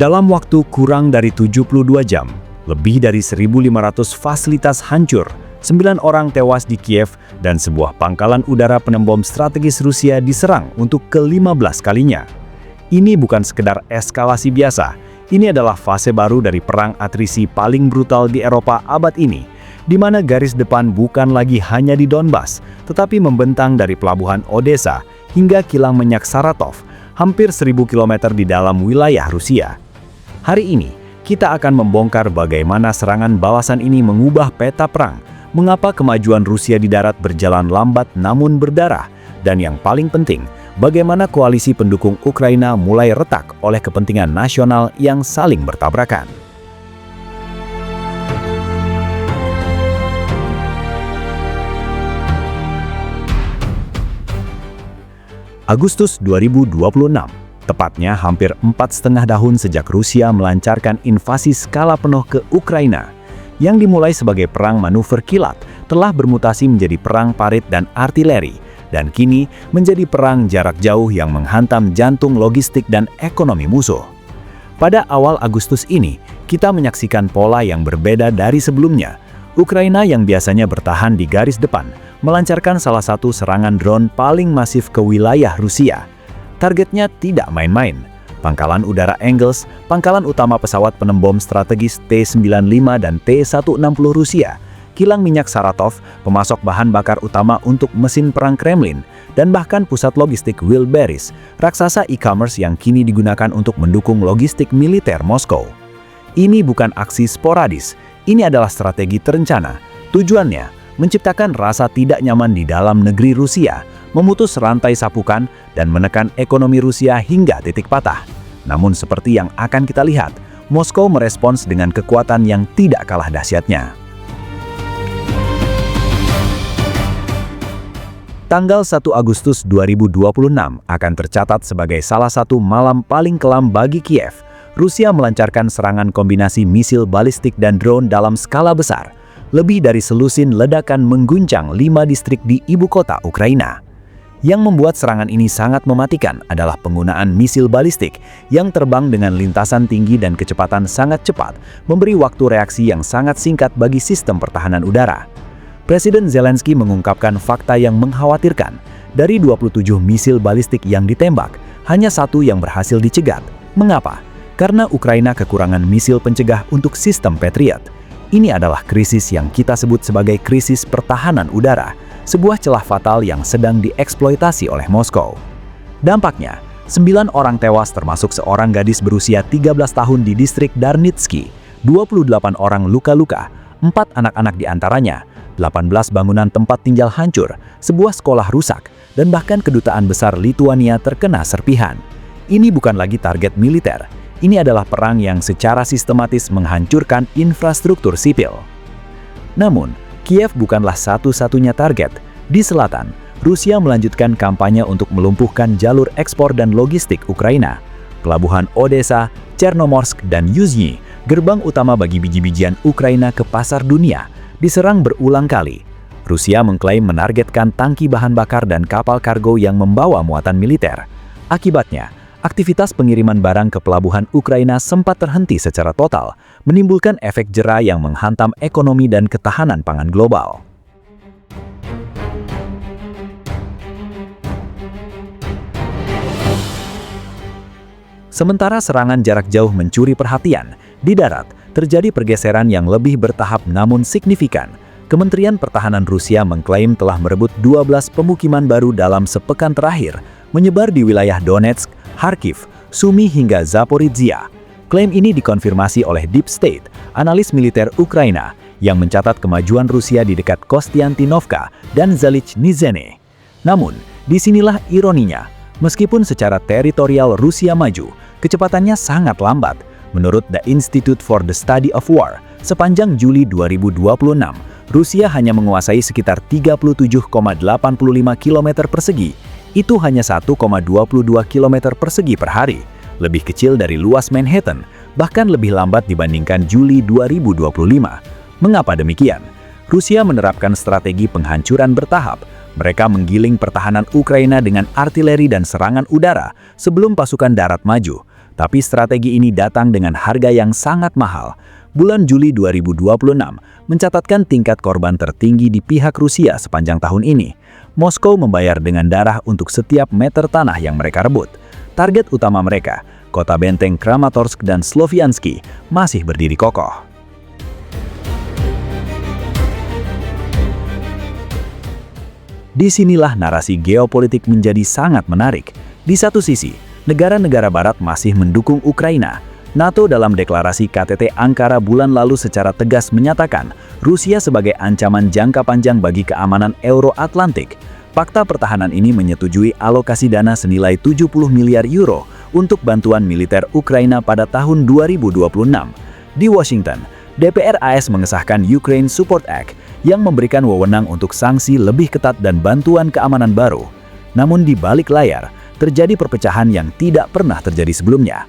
Dalam waktu kurang dari 72 jam, lebih dari 1.500 fasilitas hancur, 9 orang tewas di Kiev, dan sebuah pangkalan udara penembom strategis Rusia diserang untuk ke-15 kalinya. Ini bukan sekedar eskalasi biasa, ini adalah fase baru dari perang atrisi paling brutal di Eropa abad ini, di mana garis depan bukan lagi hanya di Donbas, tetapi membentang dari pelabuhan Odessa hingga kilang minyak Saratov, hampir 1.000 km di dalam wilayah Rusia. Hari ini, kita akan membongkar bagaimana serangan balasan ini mengubah peta perang, mengapa kemajuan Rusia di darat berjalan lambat namun berdarah, dan yang paling penting, bagaimana koalisi pendukung Ukraina mulai retak oleh kepentingan nasional yang saling bertabrakan. Agustus 2026, tepatnya hampir 4,5 tahun sejak Rusia melancarkan invasi skala penuh ke Ukraina, yang dimulai sebagai perang manuver kilat, telah bermutasi menjadi perang parit dan artileri, dan kini menjadi perang jarak jauh yang menghantam jantung logistik dan ekonomi musuh. Pada awal Agustus ini, kita menyaksikan pola yang berbeda dari sebelumnya. Ukraina yang biasanya bertahan di garis depan, melancarkan salah satu serangan drone paling masif ke wilayah Rusia. Targetnya tidak main-main. Pangkalan udara Engels, pangkalan utama pesawat penembom strategis T-95 dan T-160 Rusia, kilang minyak Saratov, pemasok bahan bakar utama untuk mesin perang Kremlin, dan bahkan pusat logistik Wilbaris, raksasa e-commerce yang kini digunakan untuk mendukung logistik militer Moskow. Ini bukan aksi sporadis, ini adalah strategi terencana. Tujuannya, menciptakan rasa tidak nyaman di dalam negeri Rusia, memutus rantai sapukan, dan menekan ekonomi Rusia hingga titik patah. Namun seperti yang akan kita lihat, Moskow merespons dengan kekuatan yang tidak kalah dahsyatnya. Tanggal 1 Agustus 2026 akan tercatat sebagai salah satu malam paling kelam bagi Kiev. Rusia melancarkan serangan kombinasi misil balistik dan drone dalam skala besar. Lebih dari selusin ledakan mengguncang 5 distrik di ibu kota Ukraina. Yang membuat serangan ini sangat mematikan adalah penggunaan misil balistik yang terbang dengan lintasan tinggi dan kecepatan sangat cepat, memberi waktu reaksi yang sangat singkat bagi sistem pertahanan udara. Presiden Zelensky mengungkapkan fakta yang mengkhawatirkan. Dari 27 misil balistik yang ditembak, hanya 1 yang berhasil dicegat. Mengapa? Karena Ukraina kekurangan misil pencegah untuk sistem Patriot. Ini adalah krisis yang kita sebut sebagai krisis pertahanan udara, sebuah celah fatal yang sedang dieksploitasi oleh Moskow. Dampaknya, 9 orang tewas termasuk seorang gadis berusia 13 tahun di distrik Darnitsky, 28 orang luka-luka, 4 anak-anak di antaranya, 18 bangunan tempat tinggal hancur, sebuah sekolah rusak, dan bahkan kedutaan besar Lituania terkena serpihan. Ini bukan lagi target militer, ini adalah perang yang secara sistematis menghancurkan infrastruktur sipil. Namun, Kiev bukanlah satu-satunya target. Di selatan, Rusia melanjutkan kampanye untuk melumpuhkan jalur ekspor dan logistik Ukraina. Pelabuhan Odessa, Chernomorsk, dan Yuzhny, gerbang utama bagi biji-bijian Ukraina ke pasar dunia, diserang berulang kali. Rusia mengklaim menargetkan tangki bahan bakar dan kapal kargo yang membawa muatan militer. Akibatnya, aktivitas pengiriman barang ke pelabuhan Ukraina sempat terhenti secara total, menimbulkan efek jera yang menghantam ekonomi dan ketahanan pangan global. Sementara serangan jarak jauh mencuri perhatian, di darat terjadi pergeseran yang lebih bertahap namun signifikan. Kementerian Pertahanan Rusia mengklaim telah merebut 12 pemukiman baru dalam sepekan terakhir, menyebar di wilayah Donetsk, Kharkiv, Sumy hingga Zaporizhia. Klaim ini dikonfirmasi oleh Deep State, analis militer Ukraina, yang mencatat kemajuan Rusia di dekat Kostiantinovka dan Zalichnyzhne. Namun, disinilah ironinya, meskipun secara teritorial Rusia maju, kecepatannya sangat lambat. Menurut The Institute for the Study of War, sepanjang Juli 2026, Rusia hanya menguasai sekitar 37,85 km persegi. Itu hanya 1,22 km persegi per hari, lebih kecil dari luas Manhattan, bahkan lebih lambat dibandingkan Juli 2025. Mengapa demikian? Rusia menerapkan strategi penghancuran bertahap. Mereka menggiling pertahanan Ukraina dengan artileri dan serangan udara sebelum pasukan darat maju. Tapi strategi ini datang dengan harga yang sangat mahal. Bulan Juli 2026 mencatatkan tingkat korban tertinggi di pihak Rusia sepanjang tahun ini. Moskow membayar dengan darah untuk setiap meter tanah yang mereka rebut. Target utama mereka, kota benteng Kramatorsk dan Sloviansky, masih berdiri kokoh. Disinilah narasi geopolitik menjadi sangat menarik. Di satu sisi, negara-negara barat masih mendukung Ukraina. NATO dalam deklarasi KTT Ankara bulan lalu secara tegas menyatakan Rusia sebagai ancaman jangka panjang bagi keamanan Euro-Atlantik. Fakta pertahanan ini menyetujui alokasi dana senilai 70 miliar euro untuk bantuan militer Ukraina pada tahun 2026. Di Washington, DPR AS mengesahkan Ukraine Support Act yang memberikan wewenang untuk sanksi lebih ketat dan bantuan keamanan baru. Namun di balik layar, terjadi perpecahan yang tidak pernah terjadi sebelumnya.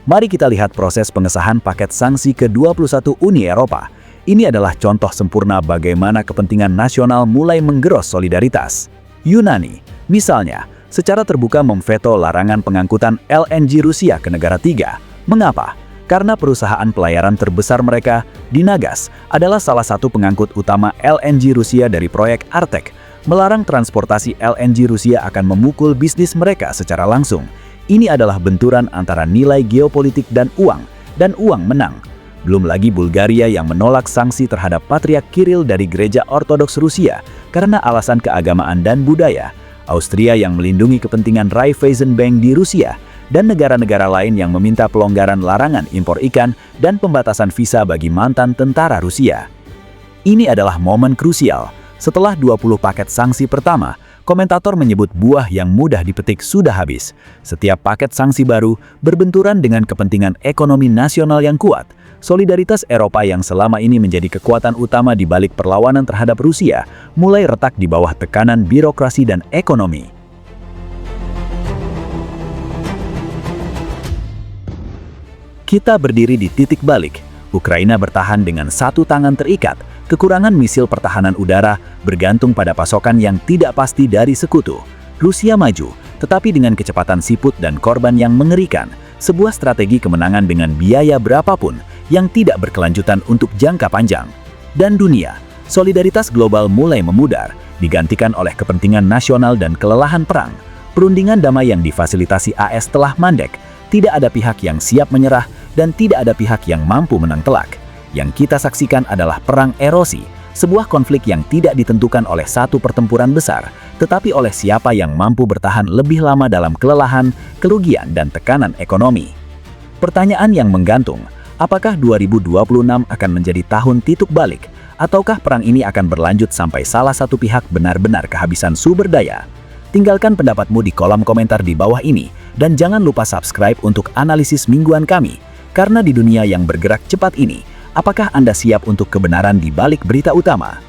Mari kita lihat proses pengesahan paket sanksi ke-21 Uni Eropa. Ini adalah contoh sempurna bagaimana kepentingan nasional mulai menggeros solidaritas. Yunani, misalnya, secara terbuka memveto larangan pengangkutan LNG Rusia ke negara tiga. Mengapa? Karena perusahaan pelayaran terbesar mereka, Dinagas, adalah salah satu pengangkut utama LNG Rusia dari proyek Artek. Melarang transportasi LNG Rusia akan memukul bisnis mereka secara langsung. Ini adalah benturan antara nilai geopolitik dan uang menang. Belum lagi Bulgaria yang menolak sanksi terhadap Patriark Kirill dari Gereja Ortodoks Rusia karena alasan keagamaan dan budaya, Austria yang melindungi kepentingan Raiffeisenbank di Rusia, dan negara-negara lain yang meminta pelonggaran larangan impor ikan dan pembatasan visa bagi mantan tentara Rusia. Ini adalah momen krusial. Setelah 20 paket sanksi pertama, komentator menyebut buah yang mudah dipetik sudah habis. Setiap paket sanksi baru berbenturan dengan kepentingan ekonomi nasional yang kuat. Solidaritas Eropa yang selama ini menjadi kekuatan utama di balik perlawanan terhadap Rusia mulai retak di bawah tekanan birokrasi dan ekonomi. Kita berdiri di titik balik. Ukraina bertahan dengan satu tangan terikat. Kekurangan misil pertahanan udara bergantung pada pasokan yang tidak pasti dari sekutu. Rusia maju, tetapi dengan kecepatan siput dan korban yang mengerikan. Sebuah strategi kemenangan dengan biaya berapapun yang tidak berkelanjutan untuk jangka panjang. Dan dunia, solidaritas global mulai memudar, digantikan oleh kepentingan nasional dan kelelahan perang. Perundingan damai yang difasilitasi AS telah mandek. Tidak ada pihak yang siap menyerah dan tidak ada pihak yang mampu menang telak. Yang kita saksikan adalah perang erosi, sebuah konflik yang tidak ditentukan oleh satu pertempuran besar, tetapi oleh siapa yang mampu bertahan lebih lama dalam kelelahan, kerugian, dan tekanan ekonomi. Pertanyaan yang menggantung, apakah 2026 akan menjadi tahun titik balik, ataukah perang ini akan berlanjut sampai salah satu pihak benar-benar kehabisan sumber daya? Tinggalkan pendapatmu di kolom komentar di bawah ini, dan jangan lupa subscribe untuk analisis mingguan kami, karena di dunia yang bergerak cepat ini, apakah Anda siap untuk kebenaran di balik berita utama?